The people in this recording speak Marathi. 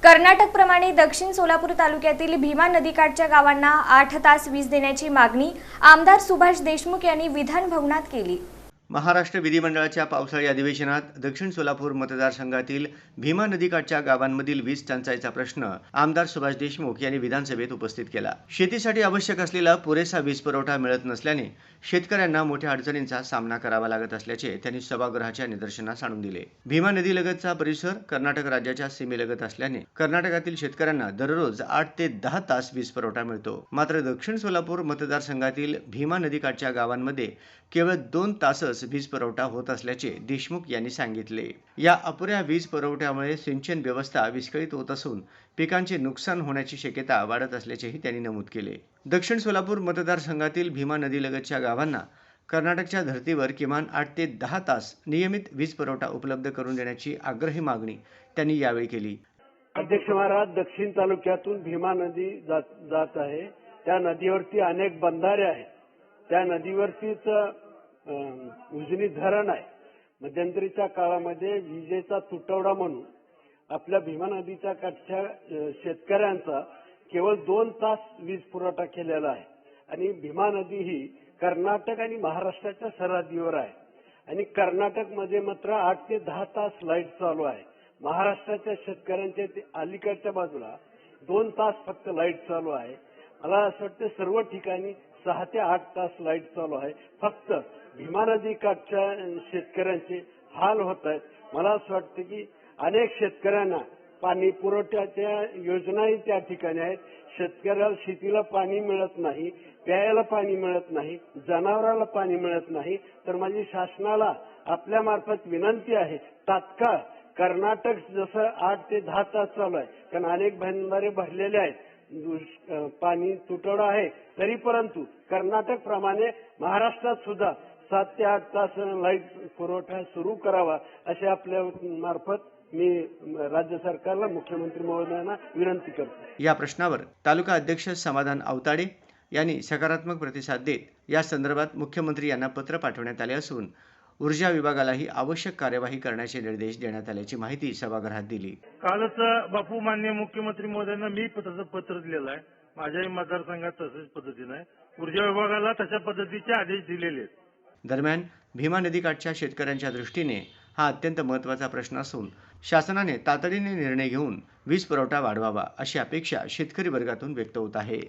कर्नाटकप्रमाणे दक्षिण सोलापूर तालुक्यातील भीमा नदीकाठच्या गावांना 8 तास वीज देण्याची मागणी आमदार सुभाष देशमुख यांनी विधान भवनात केली। महाराष्ट्र विधिमंडळाच्या पावसाळी अधिवेशनात दक्षिण सोलापूर मतदारसंघातील भीमा नदीकाठच्या गावांमधील वीज टंचाईचा प्रश्न आमदार सुभाष देशमुख यांनी विधानसभेत उपस्थित केला। शेतीसाठी आवश्यक असलेला पुरेसा वीज पुरवठा मिळत नसल्याने शेतकऱ्यांना मोठ्या अडचणींचा सामना करावा लागत असल्याचे त्यांनी सभागृहाच्या निदर्शनास आणून दिले। भीमा नदीलगतचा परिसर कर्नाटक राज्याच्या सीमेलगत असल्याने कर्नाटकातील शेतकऱ्यांना दररोज 8 ते 10 तास वीज पुरवठा मिळतो। मात्र दक्षिण सोलापूर मतदारसंघातील भीमा नदीकाठच्या गावांमध्ये केवळ 2 तासच वीज पुरवठा होत असल्याचे देशमुख यांनी सांगितले। या अपुऱ्या वीज पुरवठ्यामुळे सिंचन व्यवस्था विस्कळीत होत असून पिकांचे नुकसान होण्याची शक्यता वाढत असल्याचेही त्यांनी नमूद केले। दक्षिण सोलापूर मतदारसंघातील भीमा नदीलगतच्या गावांना कर्नाटकच्या धर्तीवर किमान 8 ते 10 तास नियमित वीज पुरवठा उपलब्ध करून देण्याची आग्रही मागणी त्यांनी यावेळी केली। अध्यक्ष महाराज, दक्षिण तालुक्यातून भीमा नदी जात आहे। त्या नदीवरती अनेक बंधारे आहेत। त्या नदीवरतीच उजनी धरण आहे। मध्यंतरीच्या काळामध्ये विजेचा तुटवडा म्हणून आपल्या भीमा नदीच्या काठच्या शेतकऱ्यांचा केवळ 2 तास वीज पुरवठा केलेला आहे। आणि भीमा नदी ही कर्नाटक आणि महाराष्ट्राच्या सरहद्दीवर आहे आणि कर्नाटकमध्ये मात्र 8 ते 10 तास लाईट चालू आहे। महाराष्ट्राच्या शेतकऱ्यांच्या अलीकडच्या बाजूला 2 तास फक्त लाईट चालू आहे। मला असं वाटतं सर्व ठिकाणी 6 ते 8 तास लाईट चालू आहे। फक्त भीमा नदी काठच्या शेतकऱ्यांचे हाल होत आहेत। मला असं वाटतं की अनेक शेतकऱ्यांना पाणी पुरवठ्याच्या योजनाही त्या ठिकाणी आहेत। शेतकऱ्याला शेतीला पाणी मिळत नाही, प्यायला पाणी मिळत नाही, जनावराला पाणी मिळत नाही। तर माझी शासनाला आपल्या मार्फत विनंती आहे, तात्काळ कर्नाटक जसं 8 ते 10 तास चालू आहे, कारण अनेक बंधारे भरलेले आहेत, पाणी तुटवडा आहे, तरी परंतु कर्नाटक प्रमाणे महाराष्ट्रात सुद्धा 7 ते 8 तास लाईट पुरवठा सुरू करावा असे आपल्या मार्फत मी राज्य सरकारला, मुख्यमंत्री महोदयांना विनंती करतो। या प्रश्नावर तालुका अध्यक्ष समाधान अवताडे यांनी सकारात्मक प्रतिसाद देत या संदर्भात मुख्यमंत्री यांना पत्र पाठवण्यात आले असून ऊर्जा विभागालाही आवश्यक कार्यवाही करण्याचे निर्देश देण्यात आल्याची माहिती सभागृहात दिली। कालच बापू माननीय मुख्यमंत्री महोदयांना मी पत्र दिलेलं आहे। माझ्याही मतदारसंघात तशाच पद्धतीने ऊर्जा विभागाला तशा पद्धतीचे आदेश दिलेले आहेत। दरम्यान भीमा नदीकाठच्या शेतकऱ्यांच्या दृष्टीने हा अत्यंत महत्त्वाचा प्रश्न असून शासनाने तातडीने निर्णय घेऊन वीज पुरवठा वाढवावा अशी अपेक्षा शेतकरी वर्गातून व्यक्त होत आहे।